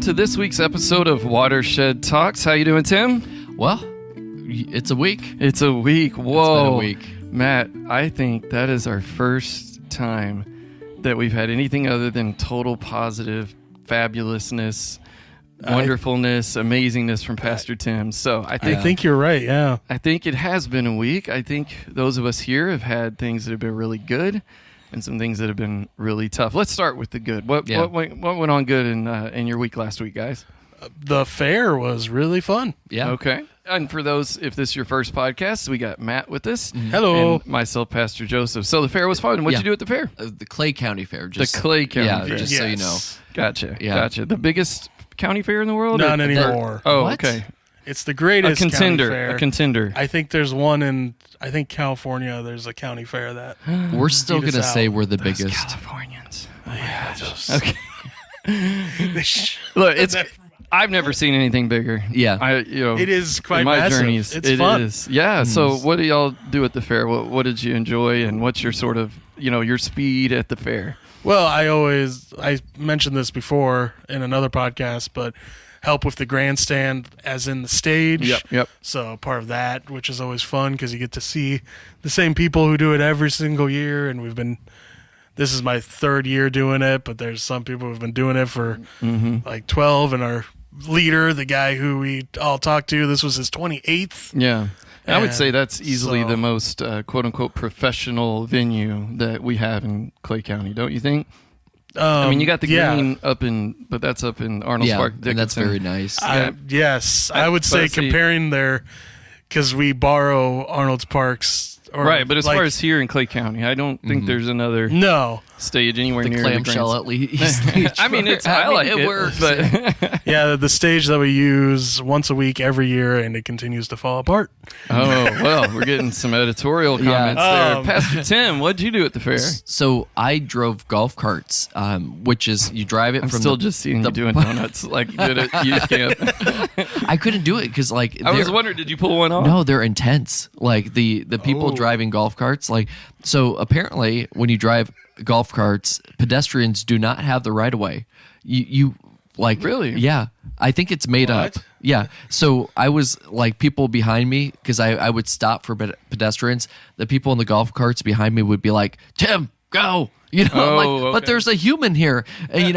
to this week's episode of Watershed Talks. How you doing, Tim? Well, it's a week. It's a week. Whoa. It's been a week. Matt, I think that is our first time that we've had anything other than total positive fabulousness, wonderfulness, amazingness from Pastor Tim. So I think you're right, yeah. I think it has been a week. I think those of us here have had things that have been really good and some things that have been really tough. Let's start with the good. What went on good in your week last week, guys? The fair was really fun. Yeah. Okay. And for those, if this is your first podcast, we got Matt with us. Hello. And myself, Pastor Joseph. So the fair was fun. What'd you do at the fair? The Clay County Fair. The Clay County Fair. Just so you know. Gotcha. Yeah. Gotcha. The biggest county fair in the world? Not anymore. Oh, What? okay. It's the greatest contender. county fair. A contender. I think there's one in, California. There's a county fair that. We're still Beat us going to say out. we're the Those biggest. Californians. Yeah, just, Okay. Look, I've never seen anything bigger. Yeah. it is quite in my massive. journeys. It's fun. Is. Yeah. So what do y'all do at the fair? What did you enjoy, and what's your sort of your speed at the fair? Well, I mentioned this before in another podcast, but help with the grandstand as in the stage. Yep. So part of that, which is always fun because you get to see the same people who do it every single year. And this is my third year doing it, but there's some people who've been doing it for like 12, and our leader, the guy who we all talked to, this was his 28th. Yeah. I would say And that's easily so- the most quote-unquote professional venue that we have in Clay County, don't you think? I mean, you got the green but that's up in Arnold Yeah, Park. and that's Dickinson. very nice. Yes, I would say see- comparing because we borrow Arnold's Parks. Right, but as far as here in Clay County, I don't think there's another No. stage anywhere the near clamshell the at least. I mean, I like it, works. but Yeah, the stage that we use once a week every year, and it continues to fall apart. oh well, we're getting some editorial comments there. Pastor Tim, what'd you do at the fair? So I drove golf carts, which is you drive it I'm from still the, just seeing you doing donuts like you did at youth camp. I couldn't do it because like I was they're- wondering, did you pull one off? No, they're intense. Like the people driving golf carts. Like so, apparently, when you drive golf carts, pedestrians do not have the right of way. You like Really? Yeah, I think it's made up. Yeah. So I was like people behind me because I would stop for pedestrians. The people in the golf carts behind me would be like, "Tim, go." Oh, like, okay. but there's a human here. And,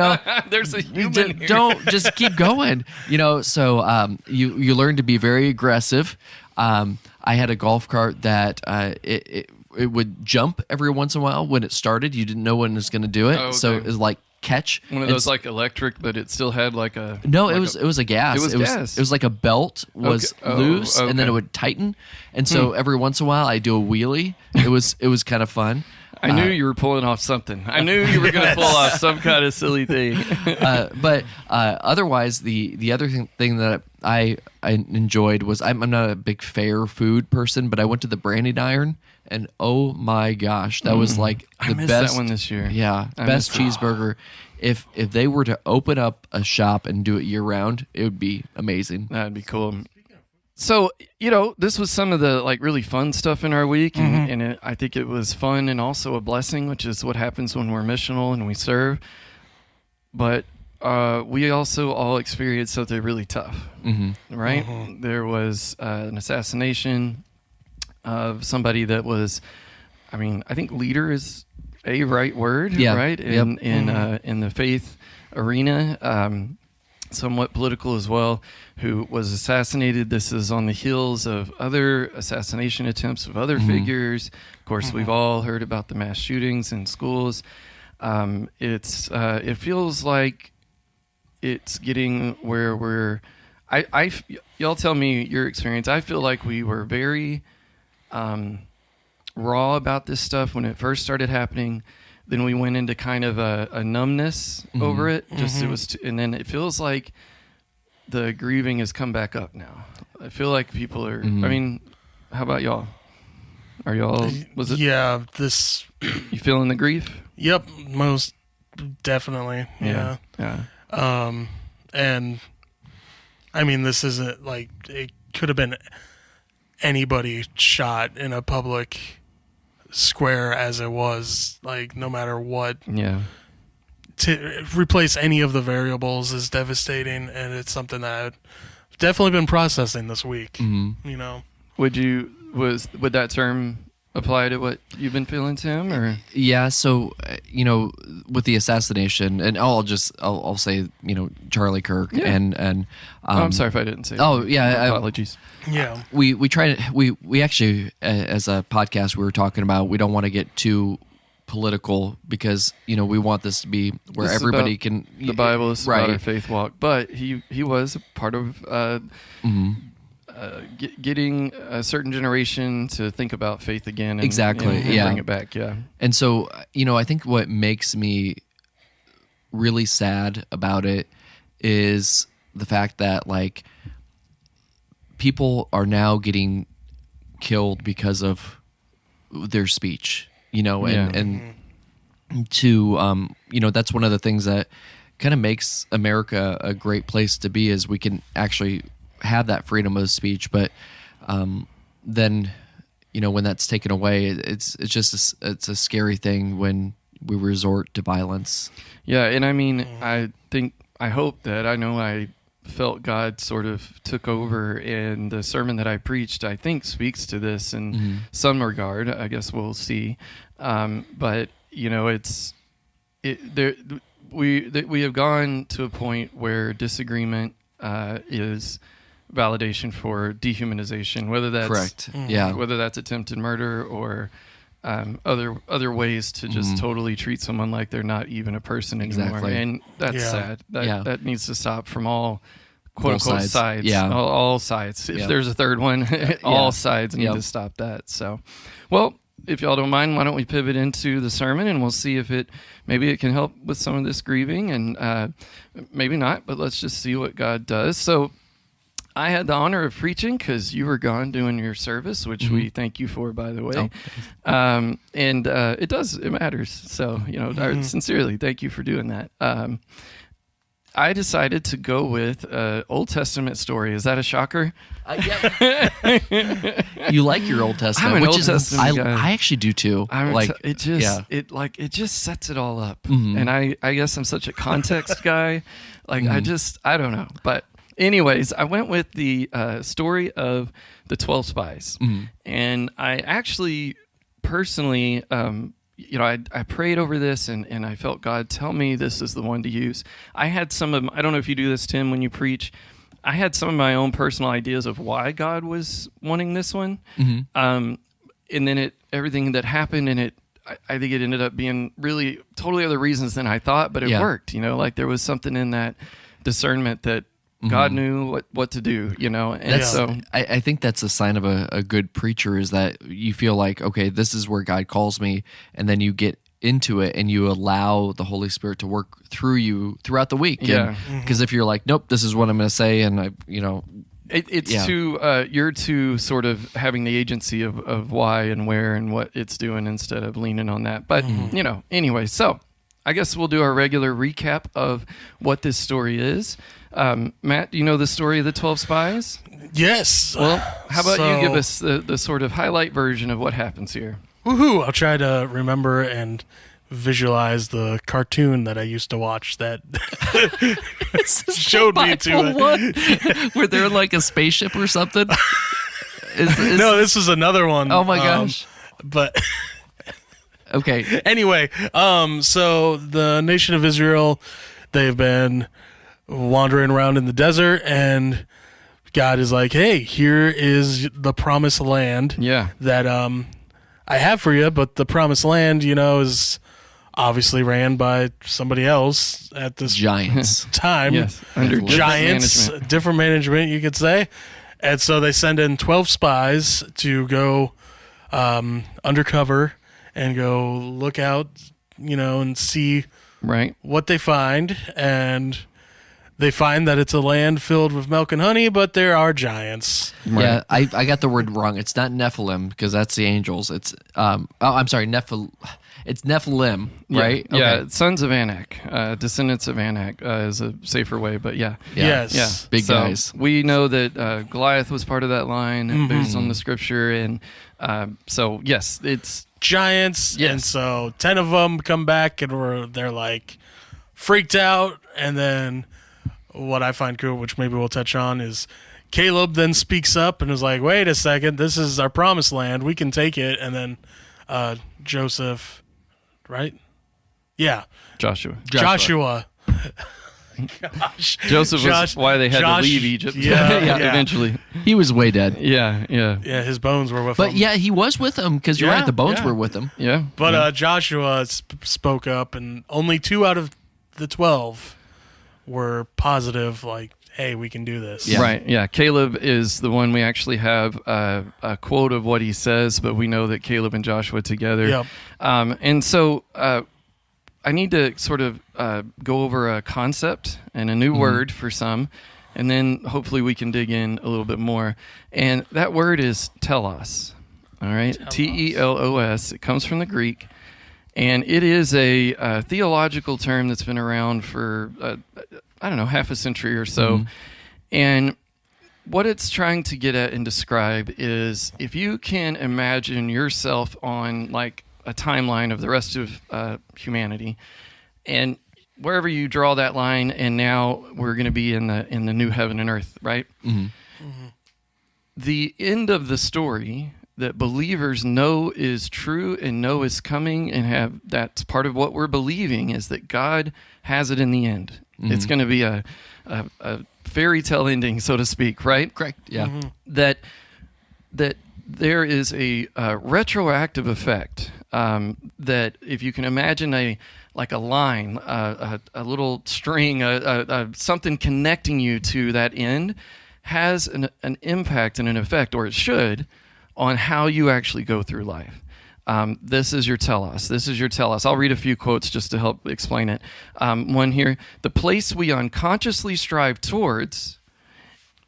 There's a human here. don't just keep going. So you learn to be very aggressive. I had a golf cart that it would jump every once in a while when it started. You didn't know when it was going to do it, Oh, okay. so it was like catch One of those like electric, but it still had like a no, like it was a gas. It was gas. It was like a belt was Okay. Oh, loose, and then okay. it would tighten. And so every once in a while, I do a wheelie. It was kind of fun. I knew you were pulling off something. I knew you were going to pull off some kind of silly thing. But otherwise, the other thing that I enjoyed was I'm not a big fair food person, but I went to the Branding Iron, and oh my gosh, that was like I the missed best that one this year. Yeah, I best missed it. cheeseburger. If they were to open up a shop and do it year round, it would be amazing. That'd be cool. So, this was some of the like really fun stuff in our week, and I think it was fun and also a blessing, which is what happens when we're missional and we serve. But we also all experienced something really tough, right? There was an assassination of somebody that was, I think leader is a right word, Yeah. right? In the faith arena. Somewhat political as well, who was assassinated. This is on the heels of other assassination attempts of other figures. Of course, we've all heard about the mass shootings in schools. It feels like it's getting where we're. Y'all tell me your experience. I feel like we were very raw about this stuff when it first started happening. Then we went into kind of a numbness over it. It was, and then it feels like the grieving has come back up now. I feel like people are. I mean, how about y'all? Are y'all? Was it? Yeah, You feeling the grief? Yep, most definitely. Yeah. And I mean, this isn't like it could have been anybody shot in a public square as it was, like no matter what Yeah. to replace any of the variables is devastating, and it's something that I've definitely been processing this week. Mm-hmm. You know, would that term apply to what you've been feeling, Tim? Or Yeah, so with the assassination, and I'll say Charlie Kirk and I'm sorry if I didn't say. Oh that. yeah, Apologies. yeah, we try to we actually as a podcast we were talking about, we don't want to get too political because we want this to be where This is everybody about can. The Bible is right. about our faith walk, but he was a part of getting a certain generation to think about faith again. And, Exactly, and yeah. bring it back. Yeah. And so I think what makes me really sad about it is the fact that like people are now getting killed because of their speech. And to that's one of the things that kind of makes America a great place to be, is we can actually have that freedom of speech, but then when that's taken away, it's just it's a scary thing when we resort to violence. Yeah, and I mean, I hope that I felt God sort of took over, and the sermon that I preached, I think, speaks to this in some regard. I guess we'll see. But we have gone to a point where disagreement is validation for dehumanization, whether that's correct. Yeah, whether that's attempted murder or other ways to just totally treat someone like they're not even a person anymore. Exactly. And that's sad. That needs to stop from all quote Both unquote sides. sides. Yeah. All sides. If Yep. there's a third one, all sides need Yep. to stop that. So, well, if y'all don't mind, why don't we pivot into the sermon, and we'll see if maybe it can help with some of this grieving, and maybe not, but let's just see what God does. So I had the honor of preaching because you were gone doing your service, which we thank you for, by the way. Oh. And it matters. So, sincerely, thank you for doing that. I decided to go with an Old Testament story. Is that a shocker? You like your Old Testament, I'm an which Old is Testament guy. I actually do too. It just sets it all up. Mm-hmm. And I guess I'm such a context guy. I don't know. But anyways, I went with the story of the 12 spies. Mm-hmm. And I actually personally, I prayed over this and I felt God tell me this is the one to use. I had I don't know if you do this, Tim, when you preach. I had some of my own personal ideas of why God was wanting this one. Mm-hmm. And then everything that happened, and I think it ended up being really totally other reasons than I thought, but it worked, there was something in that discernment that God knew what to do, and so I think that's a sign of a good preacher, is that you feel like, okay, this is where God calls me, and then you get into it and you allow the Holy Spirit to work through you throughout the week. Because if you're like, nope, this is what I'm going to say, and you're too sort of having the agency of why and where and what it's doing instead of leaning on that. But anyway, so I guess we'll do our regular recap of what this story is. Matt, do you know the story of the 12 spies? Yes. Well, how about you give us the sort of highlight version of what happens here? Woohoo! I'll try to remember and visualize the cartoon that I used to watch that showed me to it. Where they're like a spaceship or something? No, this is another one. Oh my gosh. But okay. Anyway, so the nation of Israel, they've been wandering around in the desert, and God is like, hey, here is the promised land that I have for you, but the promised land, is obviously ran by somebody else at this time. Yes, under giants, different management, you could say. And so they send in 12 spies to go undercover and go look out, and see what they find. And they find that it's a land filled with milk and honey, but there are giants. Yeah, I got the word wrong. It's not Nephilim, because that's the angels. It's I'm sorry, It's Nephilim, right? Yeah, Okay. sons of Anak, descendants of Anak is a safer way, but yeah. Yes. Big so guys. We know that Goliath was part of that line based on the scripture, and so yes, it's giants. Yes. And so 10 of them come back, and they're like, freaked out. And then what I find cool, which maybe we'll touch on, is Caleb then speaks up and is like, wait a second, this is our promised land. We can take it. And then Joseph, right? Yeah. Joshua. Gosh. Joseph was why they had to leave Egypt. Yeah. Eventually. He was way dead. Yeah. Yeah, his bones were with him. But yeah, he was with them because you're Yeah, right. The bones yeah. were with him. Yeah. But Joshua spoke up, and only 2 out of the 12 were positive, like, hey, we can do this. Yeah. Right. Yeah. Caleb is the one we actually have a quote of what he says, but we know that Caleb and Joshua together. Yep. And so I need to sort of go over a concept and a new word for some, and then hopefully we can dig in a little bit more. And that word is telos. All right. Telos. Telos. It comes from the Greek. And it is a theological term that's been around for, half a century or so. And what it's trying to get at and describe is if you can imagine yourself on like a timeline of the rest of humanity, and wherever you draw that line, and now we're going to be in the new heaven and earth, right? The end of the story that believers know is true and know is coming and that's part of what we're believing is that God has it in the end. It's going to be a fairy tale ending, so to speak, right? Correct. Yeah. That there is a retroactive effect that if you can imagine a line, a little string, something connecting you to that end has an impact and an effect, or it should, on how you actually go through life. This is your telos. This is your telos. I'll read a few quotes just to help explain it. One here, the place we unconsciously strive towards,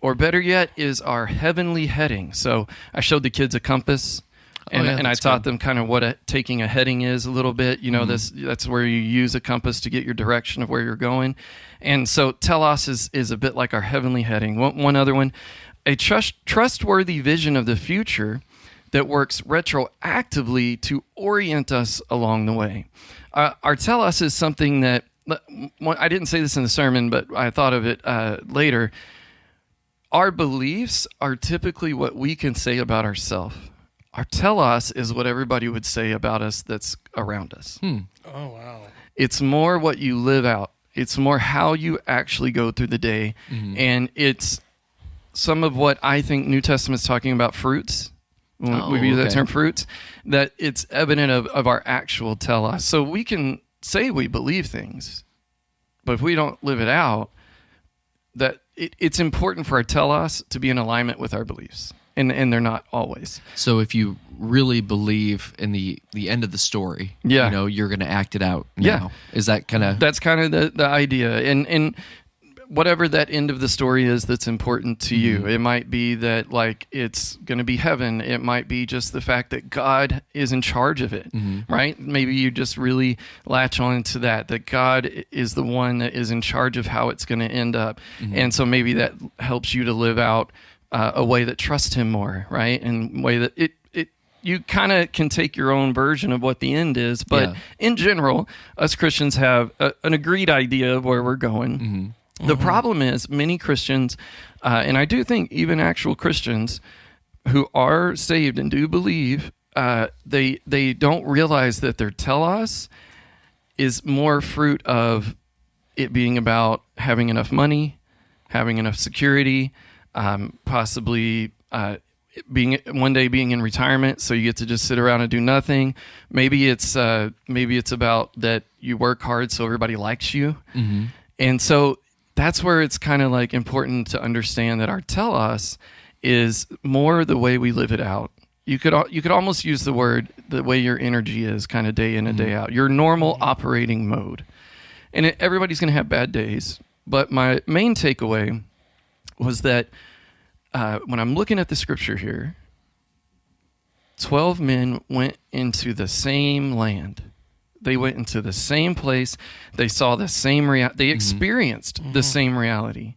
or better yet, is our heavenly heading. So I showed the kids a compass, and I taught them kind of what taking a heading is a little bit. You know, that's where you use a compass to get your direction of where you're going. And so telos is a bit like our heavenly heading. One other one, a trustworthy vision of the future that works retroactively to orient us along the way. Our telos is something that, I didn't say this in the sermon, but I thought of it later. Our beliefs are typically what we can say about ourselves. Our telos is what everybody would say about us that's around us. Oh, wow. It's more what you live out. It's more how you actually go through the day. And it's some of what I think New Testament's talking about fruits. When we use that term fruits, that it's evident of our actual telos. So we can say we believe things, but if we don't live it out, that it's important for our telos to be in alignment with our beliefs. And they're not always. So if you really believe in the end of the story, you're going to act it out now. Yeah. Is that kind of... That's kind of the idea. And whatever that end of the story is that's important to you. It might be that like it's going to be heaven. It might be just the fact that God is in charge of it, right? Maybe you just really latch on to that God is the one that is in charge of how it's going to end up. And so maybe that helps you to live out a way that trusts him more, right? And a way that you kind of can take your own version of what the end is. But in general, us Christians have an agreed idea of where we're going. The problem is many Christians, and I do think even actual Christians who are saved and do believe, they don't realize that their telos is more fruit of it being about having enough money, having enough security, possibly one day being in retirement, so you get to just sit around and do nothing. Maybe it's about that you work hard so everybody likes you, and so that's where it's kind of like important to understand that our telos is more the way we live it out. You could almost use the word the way your energy is, kind of day in and day out, your normal operating mode. And everybody's going to have bad days, but my main takeaway was that when I'm looking at the scripture here, 12 men went into the same land. They went into the same place. They saw the same reality. They experienced the same reality.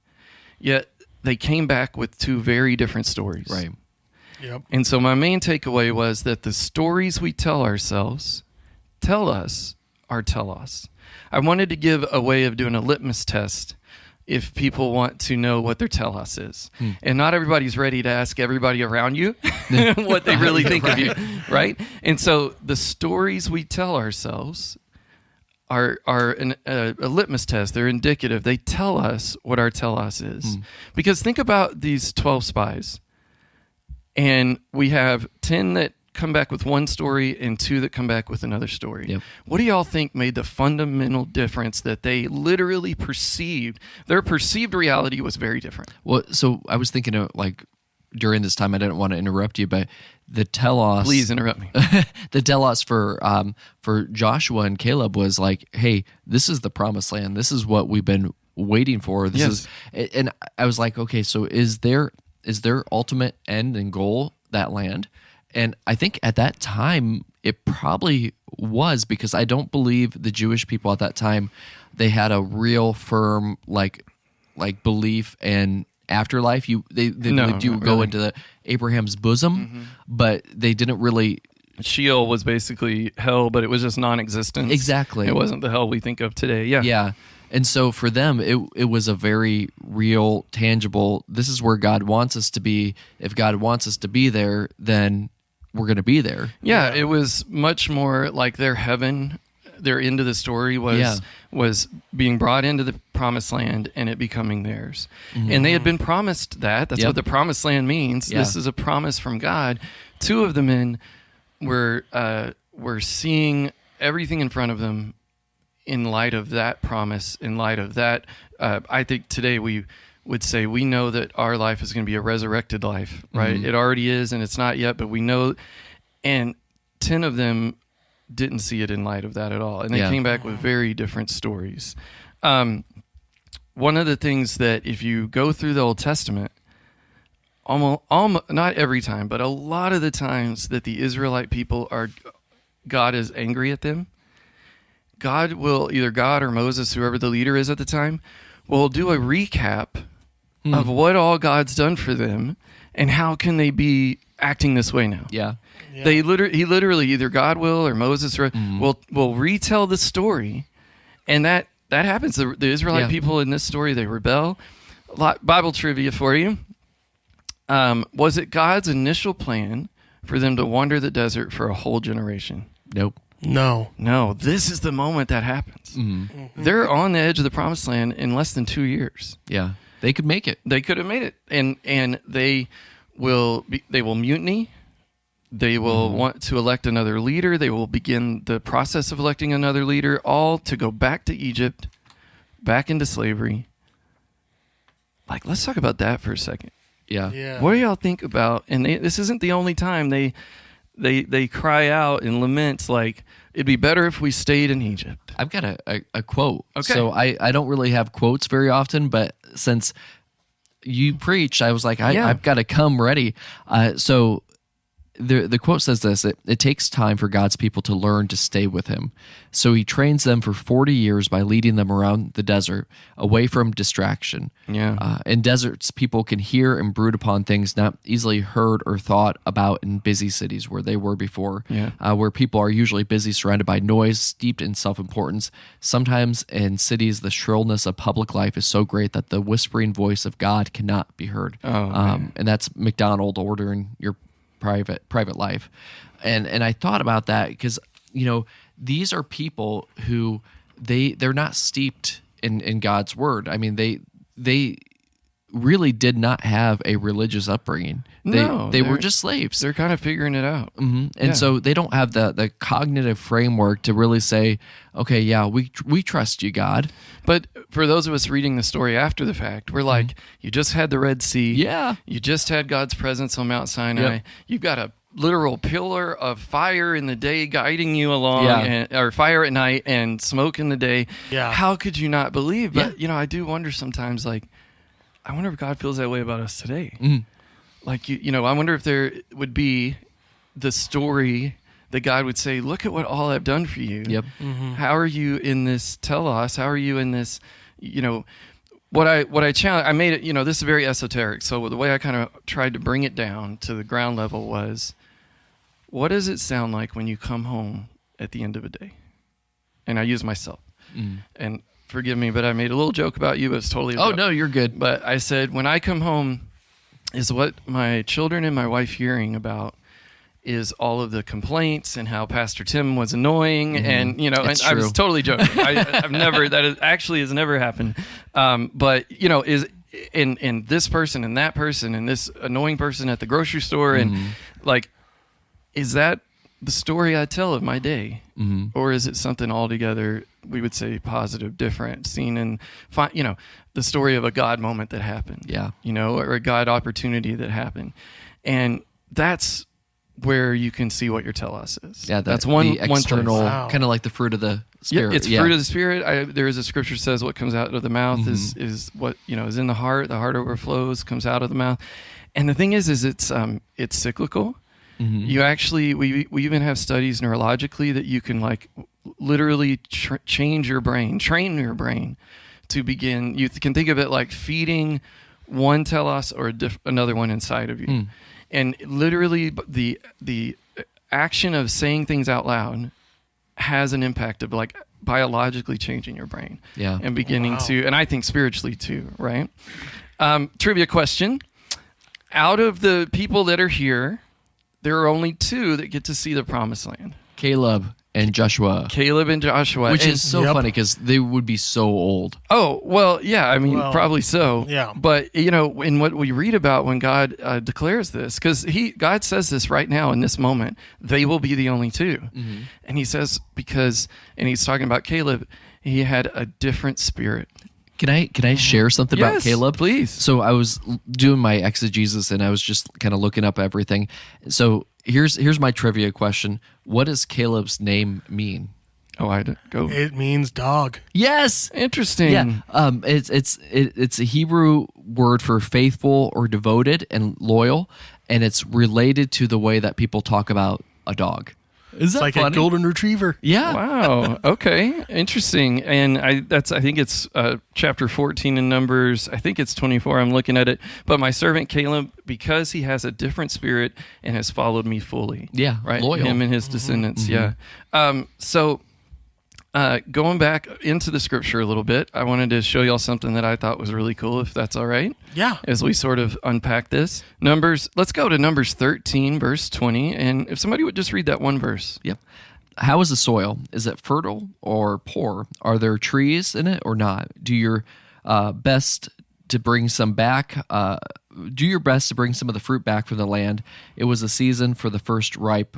Yet they came back with 2 very different stories. Right. Yep. And so my main takeaway was that the stories we tell ourselves tell us our telos. I wanted to give a way of doing a litmus test if people want to know what their telos is. And not everybody's ready to ask everybody around you what they really think of you, right? And so the stories we tell ourselves are a litmus test. They're indicative. They tell us what our telos is. Because think about these 12 spies. And we have 10 that come back with one story and 2 that come back with another story. Yep. What do y'all think made the fundamental difference that they literally perceived? Their perceived reality was very different. Well, so I was thinking of like during this time, I didn't want to interrupt you, but the telos. Please interrupt me. The telos for Joshua and Caleb was like, hey, this is the promised land. This is what we've been waiting for. This is, and I was like, okay, so is their ultimate end and goal that land? And I think at that time, it probably was, because I don't believe the Jewish people at that time, they had a real firm like belief in afterlife. They believed you would go into the Abraham's bosom, but they didn't really. Sheol was basically hell, but it was just non-existent. Exactly. It wasn't the hell we think of today. Yeah. Yeah. And so for them, it was a very real, tangible, this is where God wants us to be. If God wants us to be there, then we're going to be there. Yeah, it was much more like their heaven, their end of the story was being brought into the promised land and it becoming theirs. And they had been promised that. That's what the promised land means. Yeah. This is a promise from God. 2 of the men were seeing everything in front of them in light of that promise, in light of that. I think today we would say we know that our life is going to be a resurrected life, right? It already is, and it's not yet, but we know. And 10 of them didn't see it in light of that at all, and they came back with very different stories. One of the things that if you go through the Old Testament, almost not every time, but a lot of the times that the Israelite people God is angry at them. God will, either God or Moses, whoever the leader is at the time, will do a recap of what all God's done for them and how can they be acting this way now. Yeah. He literally, either God will or Moses will retell the story, and that happens. The Israelite people in this story, they rebel. Bible trivia for you. Was it God's initial plan for them to wander the desert for a whole generation? Nope. No, this is the moment that happens. They're on the edge of the promised land in less than 2 years. Yeah. They could make it. They could have made it. And they will mutiny. They will want to elect another leader. They will begin the process of electing another leader, all to go back to Egypt, back into slavery. Like, let's talk about that for a second. Yeah. What do y'all think about, and this isn't the only time they cry out and lament, like, it'd be better if we stayed in Egypt. I've got a quote. Okay. So I don't really have quotes very often, but since you preached, I was like, I've got to come ready. So the quote says this: it takes time for God's people to learn to stay with him. So he trains them for 40 years by leading them around the desert, away from distraction. Yeah. In deserts, people can hear and brood upon things not easily heard or thought about in busy cities where they were before, where people are usually busy, surrounded by noise, steeped in self-importance. Sometimes in cities, the shrillness of public life is so great that the whispering voice of God cannot be heard. And that's McDonald ordering your private life. And I thought about that because, these are people who they're not steeped in God's word. I mean, they really did not have a religious upbringing. They were just slaves. They're kind of figuring it out. And so they don't have the cognitive framework to really say, okay, we trust you, God. But for those of us reading the story after the fact, we're like, you just had the Red Sea. Yeah. You just had God's presence on Mount Sinai. Yep. You've got a literal pillar of fire in the day guiding you along, or fire at night and smoke in the day. Yeah. How could you not believe? But, I do wonder sometimes, like, I wonder if God feels that way about us today. Like, I wonder if there would be the story that God would say, look at what all I've done for you. Yep. How are you in this telos? How are you in this, what I challenge, I made it, this is very esoteric. So the way I kind of tried to bring it down to the ground level was, what does it sound like when you come home at the end of a day? And I use myself. And forgive me, but I made a little joke about you. It's totally a Oh joke. no, you're good. But I said, when I come home, is what my children and my wife hearing about is all of the complaints and how Pastor Tim was annoying, and It's and I was true. totally joking. I've never has never happened. But is in this person and that person and this annoying person at the grocery store, and like, is that the story I tell of my day, or is it something altogether, we would say, positive, different, seen in the story of a God moment that happened, or a God opportunity that happened, and that's where you can see what your telos is. Yeah, that's one external, Wow. kind of like the fruit of the spirit. Yeah, it's fruit of the spirit. There is a scripture says what comes out of the mouth is what is in the heart. The heart overflows, comes out of the mouth. And the thing is it's cyclical. You actually, we even have studies neurologically that you can like literally change your brain, train your brain to begin. You can think of it like feeding one telos or another one inside of you. And literally the action of saying things out loud has an impact of like biologically changing your brain. Yeah. And beginning Wow. to, and I think spiritually too, right? Trivia question. Out of the people that are here, there are only 2 that get to see the promised land. Caleb and Joshua, Caleb and Joshua. which And- is so Yep. funny because they would be so old. Oh, well, yeah, I mean, Well, probably so. yeah. But, in what we read about when God declares this, because God says this right now in this moment, they will be the only 2. And he says, and he's talking about Caleb, he had a different spirit. Can I share something about Yes, Caleb? please. So I was doing my exegesis and I was just kind of looking up everything. So here's my trivia question. What does Caleb's name mean? Oh, go. It means dog. Yes. Interesting. Yeah. It's a Hebrew word for faithful or devoted and loyal, and it's related to the way that people talk about a dog. Is that It's like funny? a golden retriever. Yeah. Wow. Okay. Interesting. And I think it's chapter 14 in Numbers. I think it's 24. I'm looking at it. But my servant Caleb, because he has a different spirit and has followed me fully. Yeah, Right. loyal. Him and his descendants. Yeah. So going back into the scripture a little bit, I wanted to show y'all something that I thought was really cool, if that's all right. Yeah. As we sort of unpack this. Let's go to Numbers 13, verse 20. And if somebody would just read that one verse. Yep. How is the soil? Is it fertile or poor? Are there trees in it or not? Do your best to bring some back. Do your best to bring some of the fruit back from the land. It was a season for the first ripe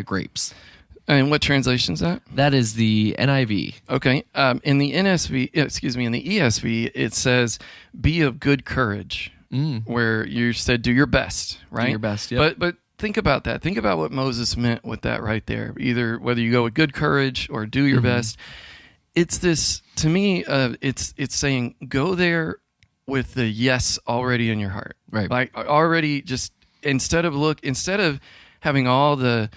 grapes. And what translation is that? That is the NIV. Okay. In the in the ESV, it says, "Be of good courage," where you said, "Do your best." Right. Do your best. Yep. But think about that. Think about what Moses meant with that right there. Either whether you go with good courage or do your best. It's this, to me. It's saying go there with the yes already in your heart. Right. Like already, just instead of having all the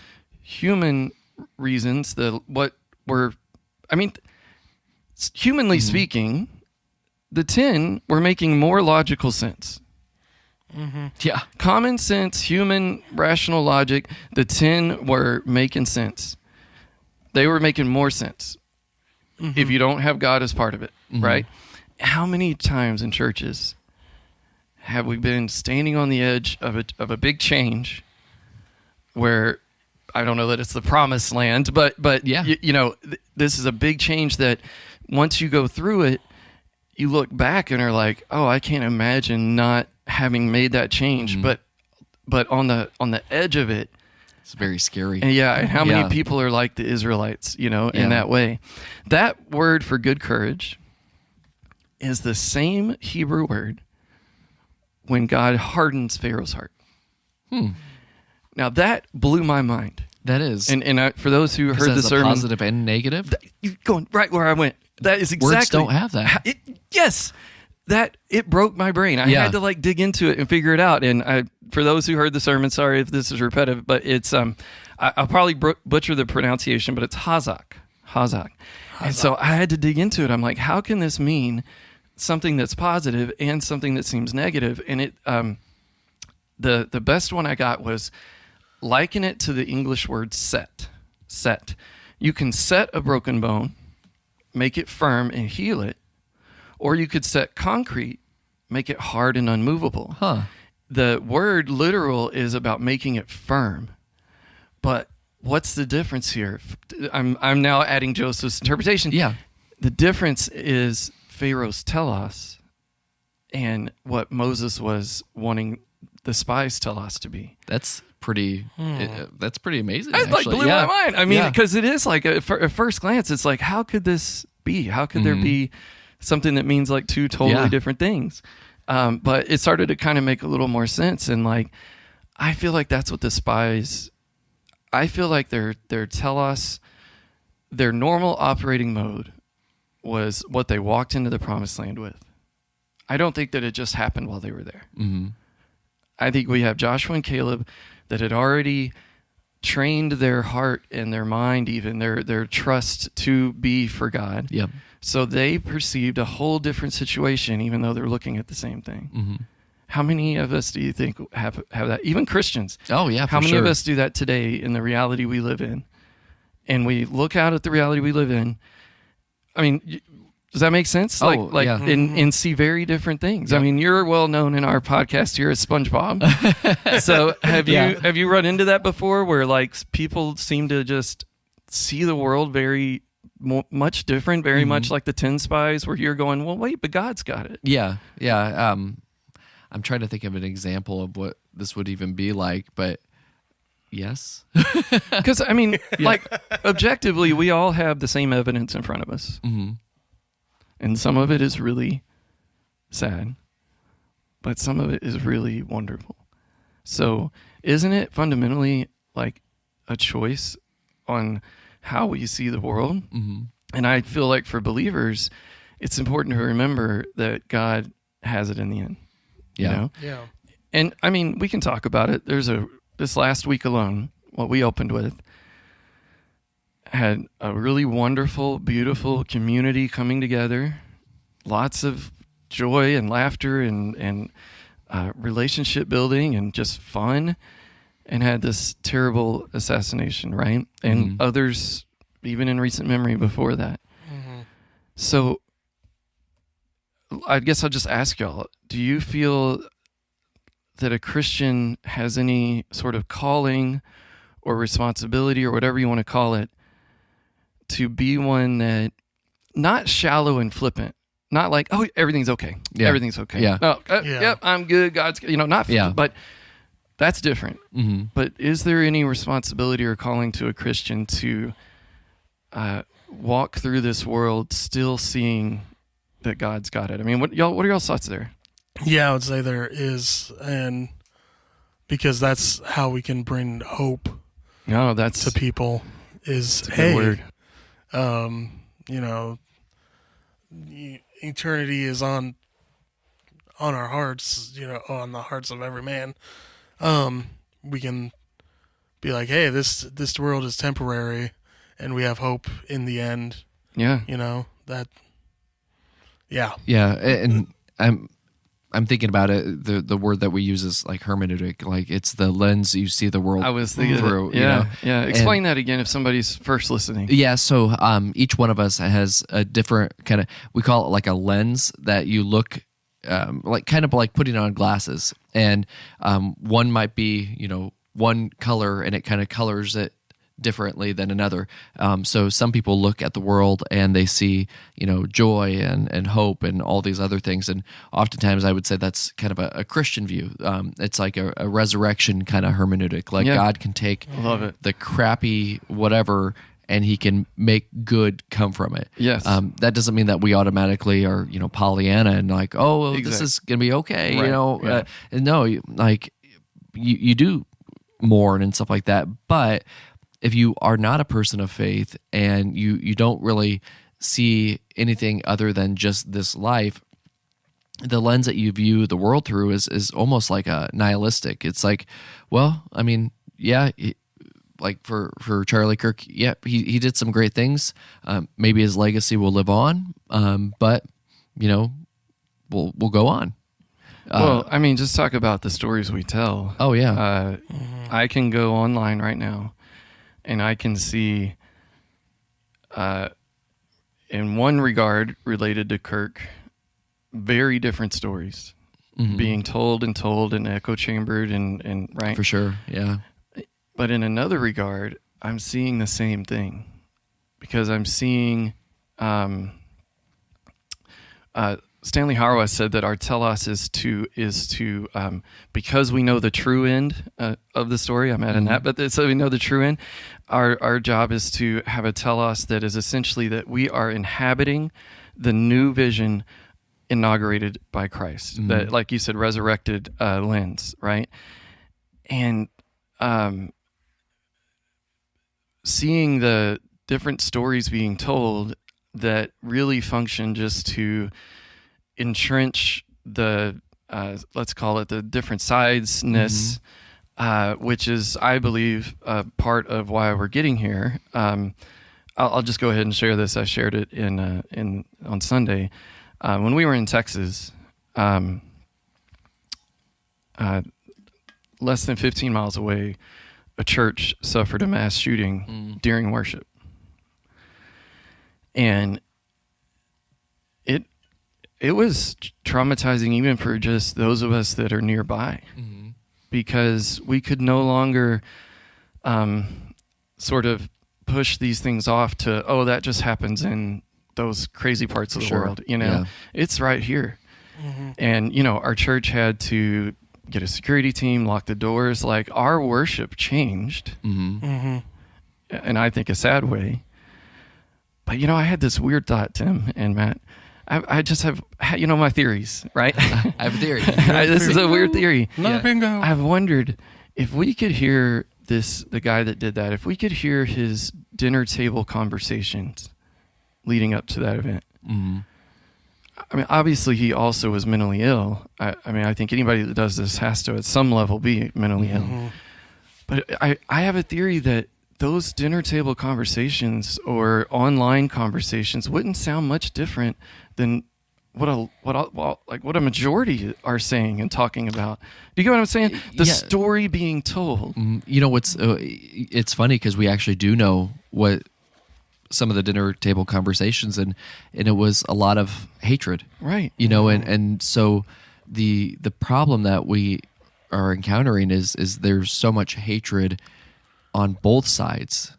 human reasons, humanly speaking, the 10 were making more logical sense. Yeah. Common sense, human, rational logic, the 10 were making sense. They were making more sense if you don't have God as part of it, right? How many times in churches have we been standing on the edge of a big change where, I don't know that it's the promised land, but Yeah. this is a big change that once you go through it, you look back and are like, oh, I can't imagine not having made that change. But on the edge of it, It's very scary. and how many Yeah. people are like the Israelites, in Yeah. that way. That word for good courage is the same Hebrew word when God hardens Pharaoh's heart. Now that blew my mind. That is. And for those who heard the Has a sermon, positive and negative. you're going right where I went. That is exactly. Words don't have that. Yes, that it broke my brain. I Yeah. had to dig into it and figure it out. And for those who heard the sermon, sorry if this is repetitive, but it's I'll probably butcher the pronunciation, but it's Hazak. And so I had to dig into it. I'm like, how can this mean something that's positive and something that seems negative? And it the best one I got was liken it to the English word set. You can set a broken bone, make it firm and heal it, or you could set concrete, make it hard and unmovable. Huh. The word literal is about making it firm. But what's the difference here? I'm now adding Joseph's interpretation. Yeah. The difference is Pharaoh's telos and what Moses was wanting the spies telos to be. That's pretty. That's pretty amazing. It like blew my mind. I mean, because it is like at first glance, it's like, how could this be? How could there be something that means like two totally different things? But it started to kind of make a little more sense. And like, I feel like that's what the spies. I feel like their telos, their normal operating mode, was what they walked into the promised land with. I don't think that it just happened while they were there. Mm-hmm. I think we have Joshua and Caleb that had already trained their heart and their mind, even their trust to be for God. Yep. So they perceived a whole different situation, even though they're looking at the same thing. Mm-hmm. How many of us do you think have that? Even Christians. Oh, yeah, How many of us do that today in the reality we live in? And we look out at the reality we live in. I mean, does that make sense? And see very different things. Yep. I mean, you're well known in our podcast here as SpongeBob. So have you run into that before, where like people seem to just see the world very much different, very much like the 10 spies, where you're going, well, wait, but God's got it. Yeah. I'm trying to think of an example of what this would even be like, but yes. Because, I mean, like, objectively, we all have the same evidence in front of us. Mm-hmm. And some of it is really sad, but some of it is really wonderful. So isn't it fundamentally like a choice on how we see the world? Mm-hmm. And I feel like for believers, it's important to remember that God has it in the end. Yeah. You know? Yeah. And I mean, we can talk about it. This last week alone, what we opened with had a really wonderful, beautiful community coming together. Lots of joy and laughter and relationship building and just fun. And had this terrible assassination, right? And others, even in recent memory before that. Mm-hmm. So I guess I'll just ask y'all, do you feel that a Christian has any sort of calling or responsibility or whatever you want to call it to be one that not shallow and flippant, not like, oh, everything's okay. Yeah. Everything's okay. Yeah. No, yep, I'm good. God's, not, but that's different. Mm-hmm. But is there any responsibility or calling to a Christian to walk through this world still seeing that God's got it? I mean, what are y'all's thoughts there? Yeah, I would say there is, and because that's how we can bring hope to people is, hey, word. Eternity is on our hearts, on the hearts of every man. We can be like, hey, this world is temporary, and we have hope in the end. Yeah. That. Yeah. Yeah, and I'm thinking about it. The word that we use is like hermeneutic, like it's the lens you see the world. I was thinking through. Yeah. Explain that again if somebody's first listening. Yeah. So each one of us has a different kind of. We call it like a lens that you look. Like kind of like putting on glasses, and one might be one color, and it kind of colors it differently than another. So some people look at the world and they see joy and hope and all these other things, and oftentimes I would say that's kind of a Christian view. It's like a resurrection kind of hermeneutic. Like God can take the crappy whatever, and he can make good come from it. Yes. That doesn't mean that we automatically are, Pollyanna and like, oh, well, this is going to be okay. Right. No, you do mourn and stuff like that. But if you are not a person of faith and you don't really see anything other than just this life, the lens that you view the world through is almost like a nihilistic. It's like, well, I mean, yeah, like for Charlie Kirk, yeah, he did some great things. Maybe his legacy will live on, but we'll go on. Well, I mean, just talk about the stories we tell. Oh yeah, I can go online right now, and I can see in one regard related to Kirk, very different stories being told and echo chambered and right. For sure. Yeah. But in another regard, I'm seeing the same thing because I'm seeing Stanley Hauerwas said that our telos is to because we know the true end of the story. I'm adding that, but so we know the true end. Our job is to have a telos that is essentially that we are inhabiting the new vision inaugurated by Christ. That, like you said, resurrected lens, right? And seeing the different stories being told that really function just to entrench the let's call it the different sidesness, which is, I believe, part of why we're getting here. I'll just go ahead and share this. I shared it in on Sunday when we were in Texas. Less than 15 miles away, a church suffered a mass shooting during worship, and it was traumatizing even for just those of us that are nearby, because we could no longer sort of push these things off to, oh, that just happens in those crazy parts of the world. It's right here. And, our church had to get a security team, lock the doors. Like, our worship changed, and I think a sad way. But, I had this weird thought, Tim and Matt. I just have, my theories, right? I have a theory. This is a weird theory. Bingo. I've wondered if we could hear the guy that did that, if we could hear his dinner table conversations leading up to that event. I mean, obviously he also was mentally ill. I think anybody that does this has to at some level be mentally ill. But I have a theory that those dinner table conversations or online conversations wouldn't sound much different than what a majority are saying and talking about. Do you get what I'm saying? The story being told. It's funny because we actually do know what some of the dinner table conversations, and it was a lot of hatred, right? And so the problem that we are encountering is there's so much hatred on both sides.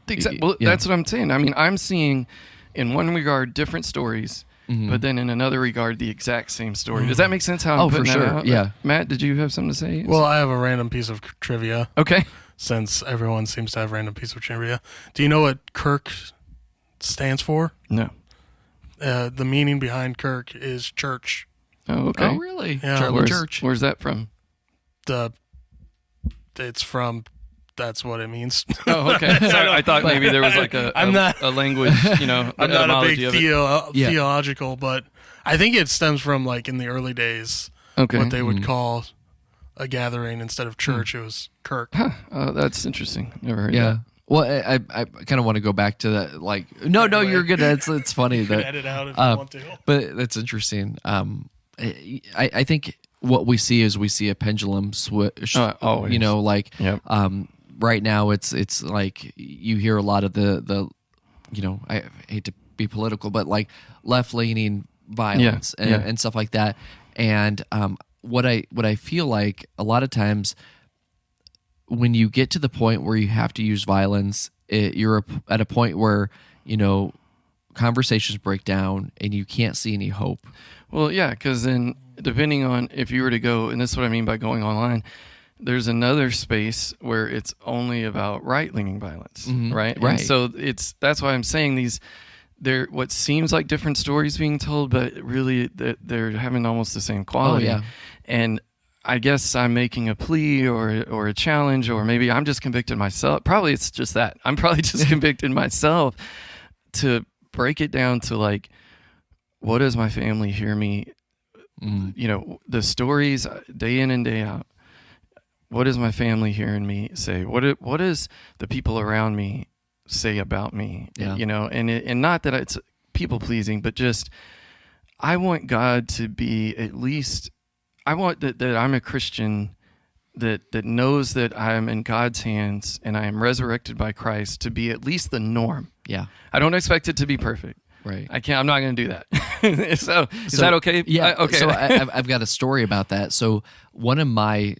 Exactly. Well, that's what I'm saying. I mean, I'm seeing in one regard different stories, but then in another regard the exact same story. Does that make sense? How I'm putting for sure. that out? Yeah. Matt, did you have something to say? Well, I have a random piece of trivia. Okay. Since everyone seems to have random piece of trivia, do you know what Kirk stands for? No. The meaning behind Kirk is church. Oh, okay. Oh, really? Yeah. Charlie Church. Where's that from? It's from. That's what it means. Oh, okay. Sorry, I thought maybe there was like a language, I'm not a big theological, but I think it stems from like in the early days, what they would call a gathering instead of church. It was Kirk. Oh, that's interesting. Never heard that. Well, I kind of want to go back to that. Like, no, you're good. It's funny You that can edit out if you want to. But that's interesting. I think what we see is a pendulum switch. Always. Right now it's like you hear a lot of the I hate to be political, but like left leaning violence and stuff like that. And what I feel like a lot of times when you get to the point where you have to use violence, you're at a point where conversations break down and you can't see any hope. Well, yeah, because then depending on if you were to go, and this is what I mean by going online, there's another space where it's only about right-leaning violence, right? Right. And so that's why I'm saying they're what seems like different stories being told, but really they're having almost the same quality. Oh, yeah. And I guess I'm making a plea or a challenge, or maybe I'm just convicted myself. Probably it's just that. I'm probably just convicted myself to break it down to like, what does my family hear me? The stories day in and day out. What is my family hearing me say? What does the people around me say about me? Yeah. And not that it's people pleasing, but just I want God to be at least. I want that I'm a Christian that knows that I am in God's hands and I am resurrected by Christ to be at least the norm. Yeah. I don't expect it to be perfect, Right. I can't. I'm not going to do that. So is that okay? Yeah. Okay. So I've got a story about that. So one of my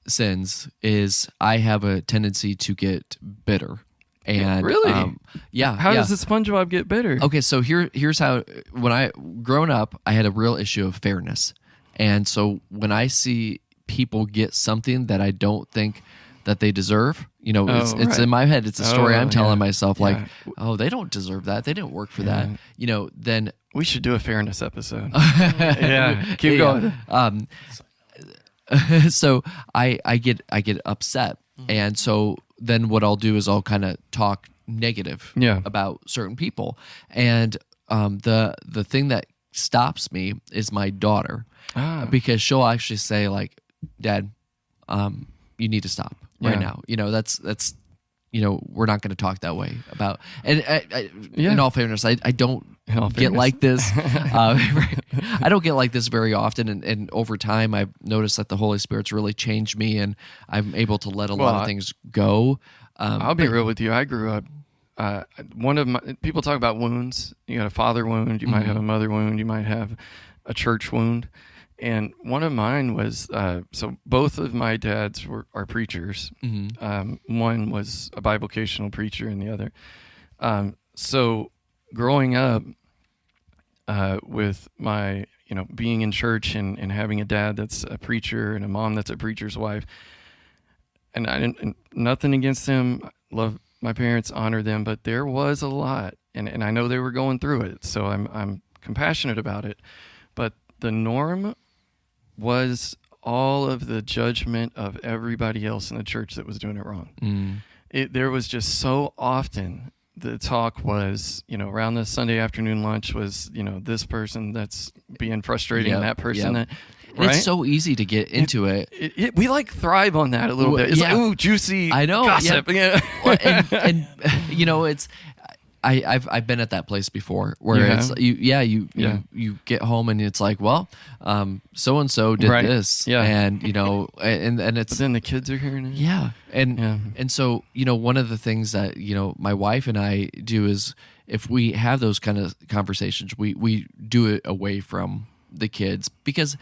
sins is I have a tendency to get bitter. And really? Yeah. How does the SpongeBob get bitter? Okay, so here's how. When I growing up, I had a real issue of fairness, and so when I see people get something that I don't think that they deserve, it's right. in my head. It's a story I'm telling myself, like, Yeah. oh, they don't deserve that. They didn't work for that. Then We should do a fairness episode. Yeah, keep going. So I get upset, and so then what I'll do is I'll kind of talk negative about certain people, and the thing that stops me is my daughter, because she'll actually say like, "Dad, you need to stop right now." That's we're not going to talk that way about. And in all fairness, I don't get like this. I don't get like this very often, and over time, I've noticed that the Holy Spirit's really changed me, and I'm able to let a lot of things go. I'll be real with you. I grew up. One of my people talk about wounds. You got a father wound. You might have a mother wound. You might have a church wound. And one of mine was so both of my dads are preachers. One was a bivocational preacher, and the other. So growing up with my being in church and having a dad that's a preacher and a mom that's a preacher's wife, and I didn't nothing against them. Love my parents, honor them, but there was a lot, and I know they were going through it. So I'm compassionate about it, but the norm was all of the judgment of everybody else in the church that was doing it wrong. There was just so often the talk was, around the Sunday afternoon lunch was, this person that's being frustrating and that person that, right? It's so easy to get into it. We like thrive on that a little bit. It's like, ooh, juicy I know, gossip. Yeah. Well, and it's, I've been at that place before where it's you get home and it's like, well, so and so did this, and and it's, but then the kids are hearing it, and so one of the things that my wife and I do is if we have those kind of conversations, we do it away from the kids, because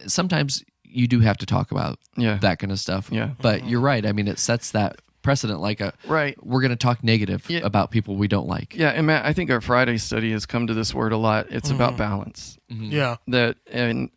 sometimes you do have to talk about that kind of stuff. But you're right. I mean, it sets that precedent, like we're going to talk negative about people we don't like. Yeah, and Matt, I think our Friday study has come to this word a lot. It's about balance. Yeah. That, and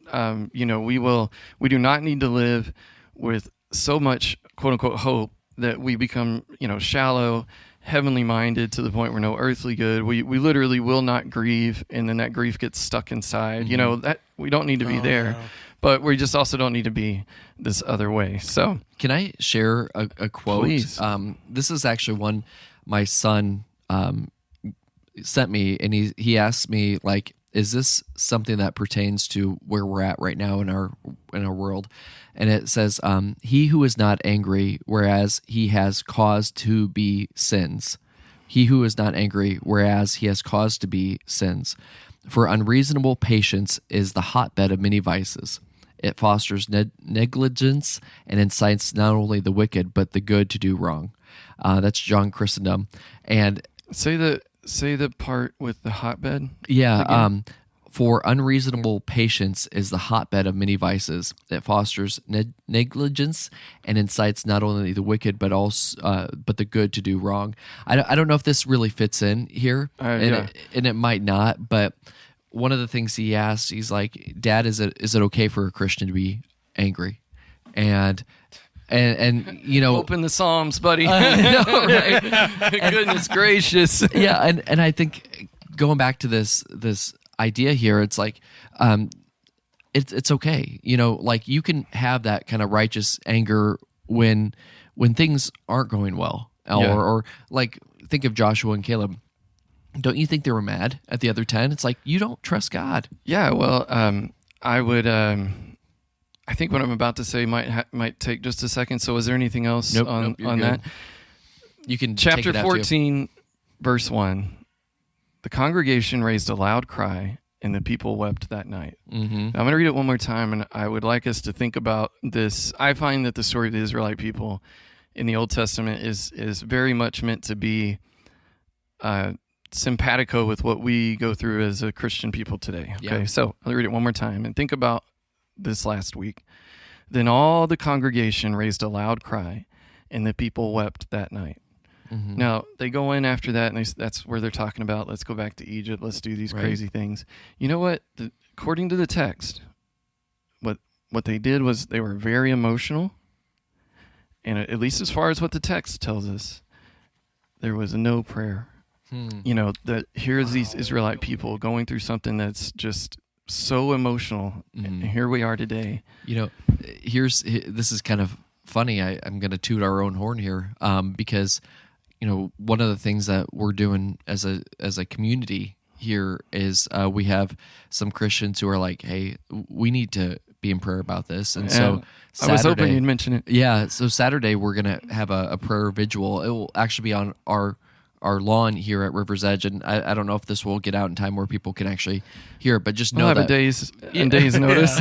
we do not need to live with so much quote unquote hope that we become shallow, heavenly minded to the point where no earthly good. We literally will not grieve, and then that grief gets stuck inside. That we don't need to be there. No. But we just also don't need to be this other way. So, can I share a quote? Please. This is actually one my son sent me, and he asked me, like, is this something that pertains to where we're at right now in our world? And it says, "He who is not angry, whereas he has cause to be sins. He who is not angry, whereas he has cause to be sins. For unreasonable patience is the hotbed of many vices. It fosters negligence and incites not only the wicked but the good to do wrong." That's John Chrysostom. And say the part with the hotbed. Yeah. For unreasonable patience is the hotbed of many vices. It fosters negligence and incites not only the wicked but also but the good to do wrong. I don't know if this really fits in here, and it might not, but one of the things he asked, he's like, "Dad, is it okay for a Christian to be angry?" And open the Psalms, buddy. No, right? Goodness gracious. Yeah, and I think going back to this idea here, it's like it's okay. Like you can have that kind of righteous anger when things aren't going well, or like think of Joshua and Caleb. Don't you think they were mad at the other 10? It's like, you don't trust God. Yeah, well, I would. I think what I'm about to say might take just a second. So, is there anything else on that? You can chapter take it out 14, verse 1. The congregation raised a loud cry, and the people wept that night. Mm-hmm. Now, I'm going to read it one more time, and I would like us to think about this. I find that the story of the Israelite people in the Old Testament is very much meant to be simpatico with what we go through as a Christian people today. Okay, Yeah. so I'll read it one more time and think about this last week. Then all the congregation raised a loud cry, and the people wept that night. Mm-hmm. Now, they go in after that, and that's where they're talking about, let's go back to Egypt, let's do these Right. crazy things. You know what? According to the text, what they did was they were very emotional, and at least as far as what the text tells us, there was no prayer. You know, that here's these Israelite people going through something that's just so emotional, and here we are today. You know, this is kind of funny. I'm going to toot our own horn here, because you know, one of the things that we're doing as a community here is we have some Christians who are like, hey, we need to be in prayer about this, and so I was hoping you'd mention it. Yeah, so Saturday we're gonna have a prayer vigil. It will actually be on our lawn here at River's Edge, and I don't know if this will get out in time where people can actually hear it, but just know We'll have that a day's notice.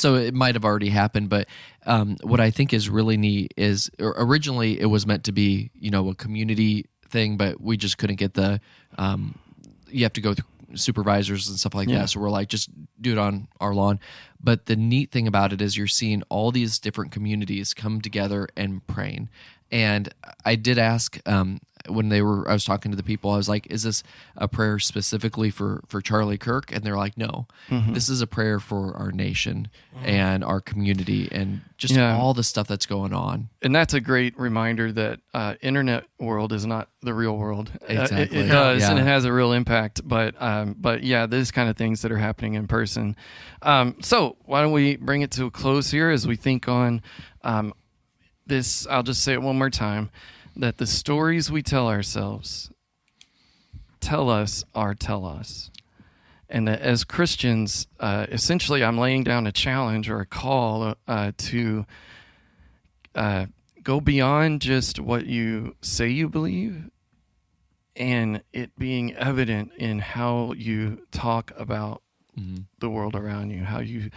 so it might have already happened, but what I think is really neat is originally it was meant to be, you know, a community thing, but we just couldn't get the you have to go through supervisors and stuff like that, so we're like, just do it on our lawn. But the neat thing about it is you're seeing all these different communities come together and praying. And I did ask when I was talking to the people, I was like, is this a prayer specifically for Charlie Kirk? And they're like, no, this is a prayer for our nation and our community and just all the stuff that's going on. And that's a great reminder that internet world is not the real world. Exactly. It does, and it has a real impact. But yeah, these kind of things that are happening in person. So why don't we bring it to a close here as we think on this? I'll just say it one more time, that the stories we tell ourselves tell us our telos. And that as Christians, essentially I'm laying down a challenge or a call to go beyond just what you say you believe, and it being evident in how you talk about the world around you,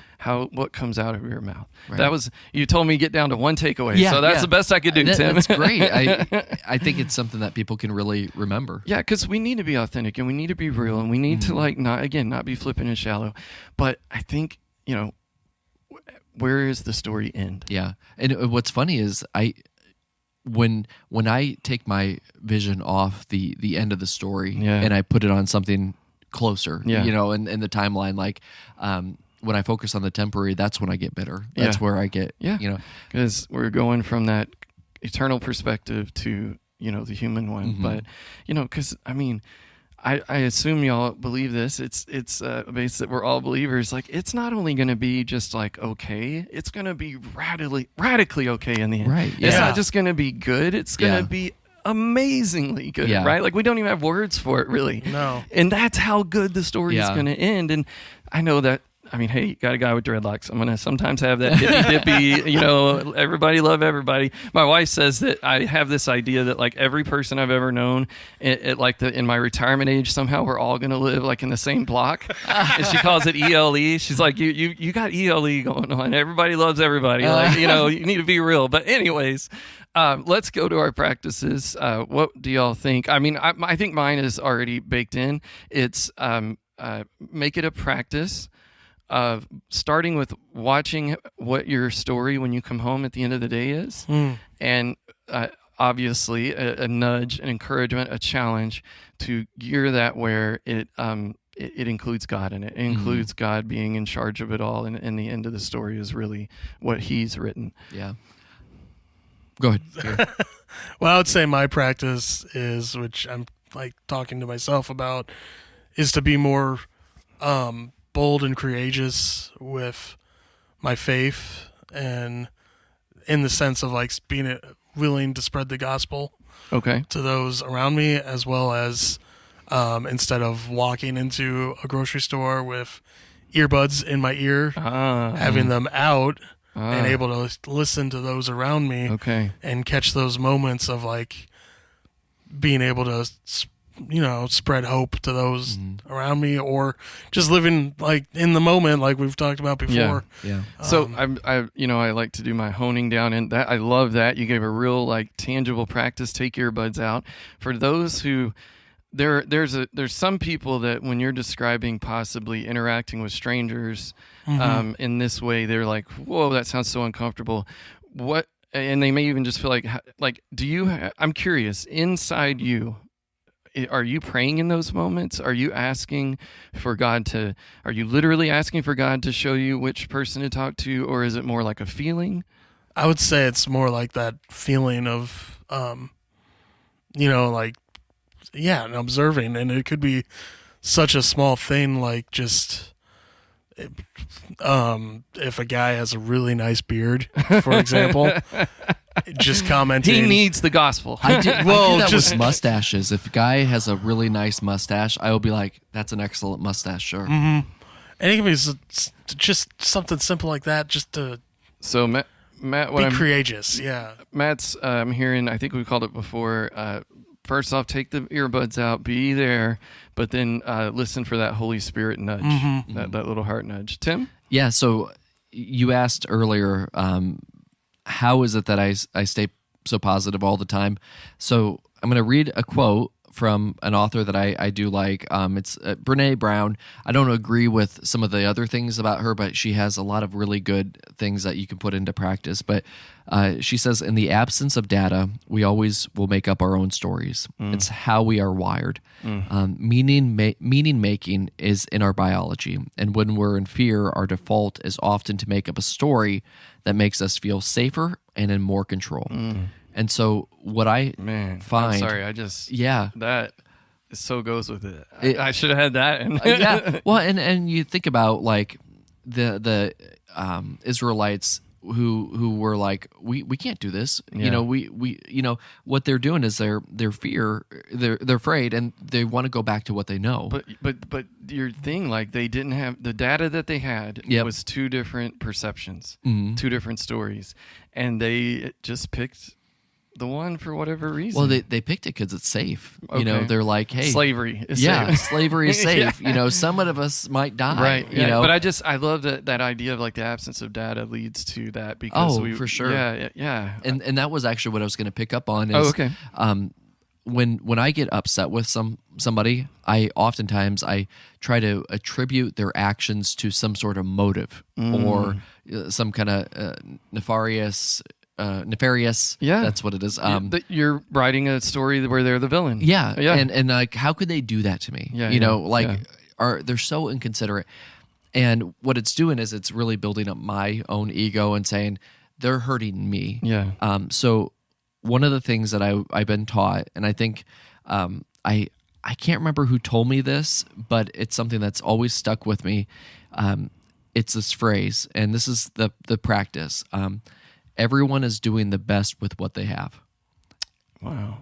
what comes out of your mouth. Right. That was, you told me get down to one takeaway, so that's the best I could do, Tim. That's great. I think it's something that people can really remember. Yeah, because we need to be authentic and we need to be real and we need to not be flippant and shallow. But I think, you know, where is the story end? Yeah, and what's funny is when I take my vision off the end of the story and I put it on something closer, you know, in the timeline, like when I focus on the temporary, that's when I get bitter. That's where I get, you know, because we're going from that eternal perspective to, you know, the human one. But, you know, because I mean, I assume y'all believe this. It's based that we're all believers. Like, it's not only going to be just like okay, it's going to be radically okay in the end. Right? Yeah. It's not just going to be good. It's going to be amazingly good, right? Like, we don't even have words for it, really. No. And that's how good the story is going to end. And I know that, I mean, hey, you got a guy with dreadlocks. I'm going to sometimes have that hippy-dippy, you know, everybody love everybody. My wife says that I have this idea that, like, every person I've ever known, in my retirement age, somehow we're all going to live, like, in the same block. And she calls it ELE. She's like, you got ELE going on. Everybody loves everybody. Like, you know, you need to be real. But anyways, let's go to our practices. What do y'all think? I mean, I think mine is already baked in. It's make it a practice of starting with watching what your story when you come home at the end of the day is. And obviously a nudge, an encouragement, a challenge to gear that where it includes God in it. It includes God being in charge of it all, and the end of the story is really what He's written. Yeah. Go ahead. Well, I would say my practice is, which I'm like talking to myself about, is to be more bold and courageous with my faith, and in the sense of like being willing to spread the gospel to those around me, as well as instead of walking into a grocery store with earbuds in my ear, having them out and able to listen to those around me and catch those moments of like being able to, you know, spread hope to those around me, or just living like in the moment, like we've talked about before. Yeah. So I like to do my honing down, and that I love that you gave a real like tangible practice. Take earbuds out for those who there's some people that when you're describing possibly interacting with strangers in this way, they're like, whoa, that sounds so uncomfortable. What? And they may even just feel like, do you? I'm curious. Inside you, are you praying in those moments? Are you asking for God to? Are you literally asking for God to show you which person to talk to, or is it more like a feeling? I would say it's more like that feeling of, like, yeah, and observing, and it could be such a small thing, like just. If a guy has a really nice beard, for example, just commenting. He needs the gospel. I do that with mustaches. If a guy has a really nice mustache, I will be like, that's an excellent mustache, sure. Mm-hmm. And it can be just something simple like that, just to Matt, be courageous. Yeah. Matt's hearing, I think we called it before, first off, take the earbuds out, be there, but then listen for that Holy Spirit nudge, that little heart nudge. Tim? Yeah, so you asked earlier, how is it that I stay so positive all the time? So I'm going to read a quote from an author that I do like. It's Brene Brown. I don't agree with some of the other things about her, but she has a lot of really good things that you can put into practice. But she says, in the absence of data, we always will make up our own stories. It's how we are wired. Meaning making is in our biology. And when we're in fear, our default is often to make up a story that makes us feel safer and in more control. And so what I find... I'm sorry, that so goes with it. I should have had that. Yeah, well, and you think about like the Israelites who were like, we can't do this. Yeah. We what they're doing is they're afraid and they want to go back to what they know. But your thing, like, they didn't have the data that they had was two different perceptions, two different stories, and they just picked the one for whatever reason. Well, they picked it because it's safe. Okay. They're like, hey, slavery is safe. Slavery is safe. Some of us might die. Right. But I love that idea of like the absence of data leads to that because for sure. Yeah. And that was actually what I was going to pick up on. Is, okay. When I get upset with somebody, I oftentimes try to attribute their actions to some sort of motive or some kind of nefarious. That's what it is. You're writing a story where they're the villain. Yeah. And like, how could they do that to me? They're so inconsiderate. And what it's doing is it's really building up my own ego and saying they're hurting me. Yeah. So one of the things that I've been taught, and I think I can't remember who told me this, but it's something that's always stuck with me. It's this phrase, and this is the practice. Everyone is doing the best with what they have. Wow.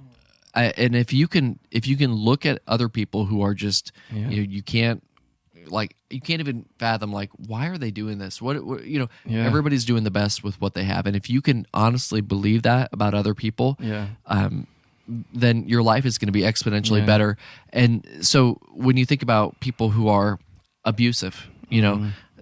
And if you can look at other people who are just you can't even fathom, like, why are they doing this? Everybody's doing the best with what they have, and if you can honestly believe that about other people, then your life is going to be exponentially better. And so when you think about people who are abusive,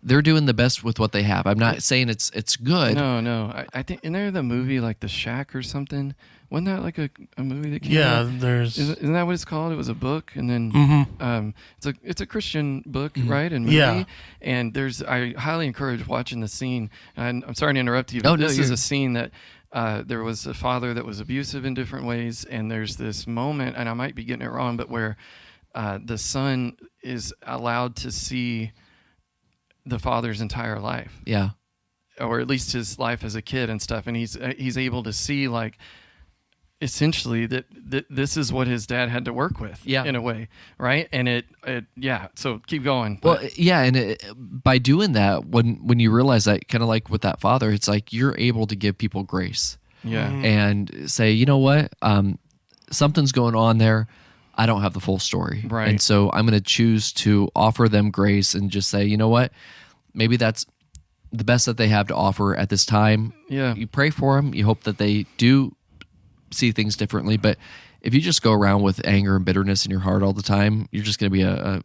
they're doing the best with what they have. I'm not saying it's good. No. I think, isn't there the movie like The Shack or something? Wasn't that like a movie that came out? Yeah, Isn't that what it's called? It was a book, and then it's a Christian book, right? And movie. And I highly encourage watching the scene. And I'm sorry to interrupt you, but this is a scene that there was a father that was abusive in different ways, and there's this moment, and I might be getting it wrong, but where the son is allowed to see the father's entire life, or at least his life as a kid and stuff, and he's able to see, like, essentially that this is what his dad had to work with, in a way, right? And so keep going. Well, and by doing that, when you realize that, kind of like with that father, it's like you're able to give people grace, and say, you know what, something's going on there. I don't have the full story. Right. And so I'm going to choose to offer them grace and just say, you know what, maybe that's the best that they have to offer at this time. Yeah. You pray for them. You hope that they do see things differently. But if you just go around with anger and bitterness in your heart all the time, you're just going to be a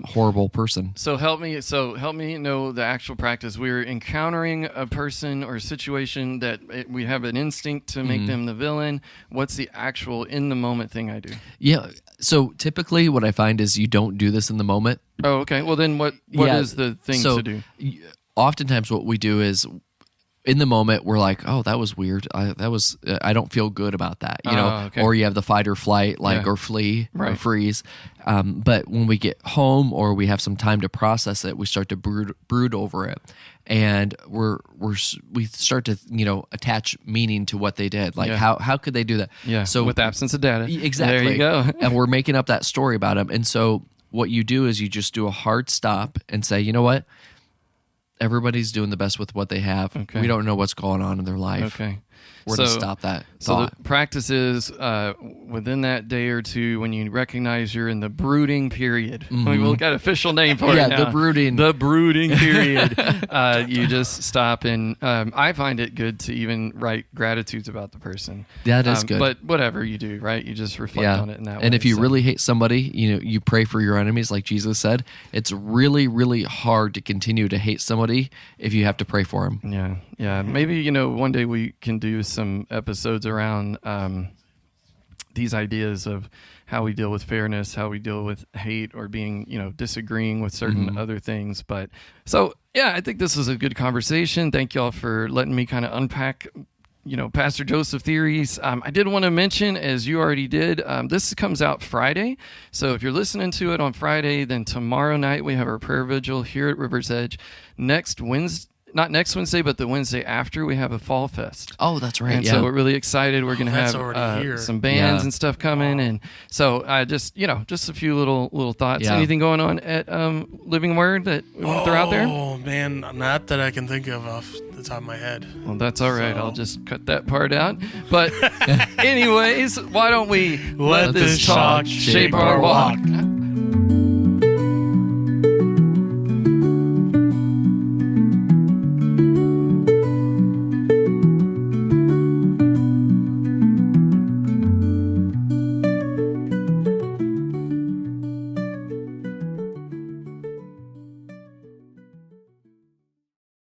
horrible person. So help me know the actual practice. We're encountering a person or a situation that we have an instinct to make them the villain. What's the actual in the moment thing I do? Yeah. So typically what I find is you don't do this in the moment. Oh, okay. Well, then what is the thing to do? Oftentimes what we do is in the moment we're like, oh, that was weird. I don't feel good about that, okay. Or you have the fight or flight, or flee or freeze. But when we get home or we have some time to process it, we start to brood over it, and we start to attach meaning to what they did. Like how could they do that? Yeah. So with absence of data, exactly. There you go. And we're making up that story about them, and so what you do is you just do a hard stop and say, you know what? Everybody's doing the best with what they have. Okay. We don't know what's going on in their life. Okay. We're going to stop that thought. So the practice is within that day or two when you recognize you're in the brooding period. We've got an official name for it now. The brooding. The brooding period. You just stop, and I find it good to even write gratitudes about the person. That is good. But whatever you do, right? You just reflect on it in that way. And if you really hate somebody, you pray for your enemies like Jesus said. It's really, really hard to continue to hate somebody if you have to pray for them. Yeah. Yeah. Maybe, one day we can do some episodes around these ideas of how we deal with fairness, how we deal with hate or being, disagreeing with certain other things. But so, yeah, I think this was a good conversation. Thank y'all for letting me kind of unpack, Pastor Joseph theories. I did want to mention, as you already did, this comes out Friday. So if you're listening to it on Friday, then tomorrow night we have our prayer vigil here at River's Edge. Not next Wednesday, but the Wednesday after, we have a Fall Fest. Oh, that's right. And so we're really excited. We're going to have some bands and stuff coming. And so just a few little thoughts. Yeah. Anything going on at Living Word that we want to throw out there? Oh, man, not that I can think of off the top of my head. Well, that's all right. I'll just cut that part out. But anyways, why don't we let this talk shape our walk?